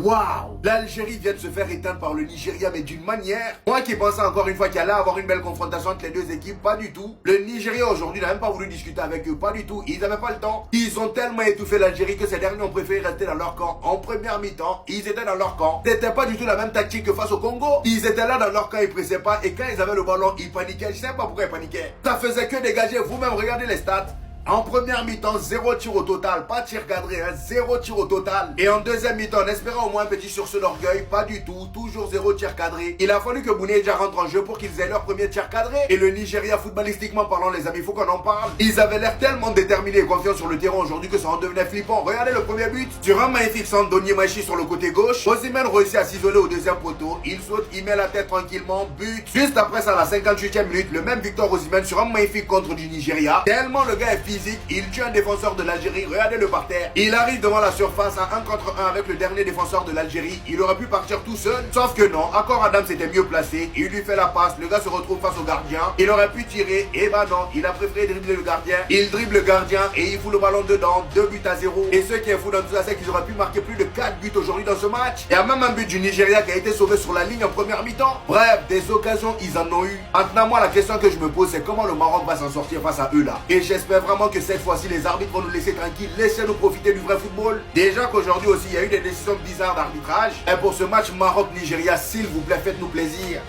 Waouh! L'Algérie vient de se faire éteindre par le Nigeria, mais d'une manière. Moi qui pensais encore une fois qu'il allait avoir une belle confrontation entre les deux équipes, pas du tout. Le Nigeria aujourd'hui n'a même pas voulu discuter avec eux, pas du tout. Ils n'avaient pas le temps. Ils ont tellement étouffé l'Algérie que ces derniers ont préféré rester dans leur camp. En première mi-temps, ils étaient dans leur camp. C'était pas du tout la même tactique que face au Congo. Ils étaient là dans leur camp, ils pressaient pas. Et quand ils avaient le ballon, ils paniquaient. Je sais pas pourquoi ils paniquaient. Ça faisait que dégager. Vous-même, regardez les stats. En première mi-temps, 0 tir au total. Pas de tir cadré, 0 tir au total. Et en deuxième mi-temps, en espérant au moins un petit sursaut d'orgueil, pas du tout. Toujours 0 tir cadré. Il a fallu que Bounedjah rentre en jeu pour qu'ils aient leur premier tir cadré. Et le Nigeria, footballistiquement parlant, les amis, il faut qu'on en parle. Ils avaient l'air tellement déterminés et confiants sur le terrain aujourd'hui que ça en devenait flippant. Regardez le premier but. Sur un magnifique centre d'Onyemaechi sur le côté gauche, Osimhen réussit à s'isoler au deuxième poteau. Il saute, il met la tête tranquillement. But. Juste après ça, à la 58e minute, le même Victor Osimhen sur un magnifique contre du Nigeria. Tellement le gars est physique, il tue un défenseur de l'Algérie, regardez-le par terre. Il arrive devant la surface à 1 contre 1 avec le dernier défenseur de l'Algérie. Il aurait pu partir tout seul, sauf que non. Encore Adam s'était mieux placé. Il lui fait la passe, le gars se retrouve face au gardien. Il aurait pu tirer, et bah non, il a préféré dribbler le gardien. Il dribble le gardien et il fout le ballon dedans, 2-0. Et ce qui est fou dans tout ça, c'est qu'ils auraient pu marquer plus de 4 buts aujourd'hui dans ce match. Il y a même un but du Nigeria qui a été sauvé sur la ligne en première mi-temps. Bref, des occasions, ils en ont eu. Maintenant, moi, la question que je me pose, c'est comment le Maroc va s'en sortir face à eux là. Et j'espère vraiment que cette fois-ci, les arbitres vont nous laisser tranquilles, laissez-nous profiter du vrai football. Déjà qu'aujourd'hui aussi, il y a eu des décisions bizarres d'arbitrage. Et pour ce match Maroc-Nigeria, s'il vous plaît, faites-nous plaisir.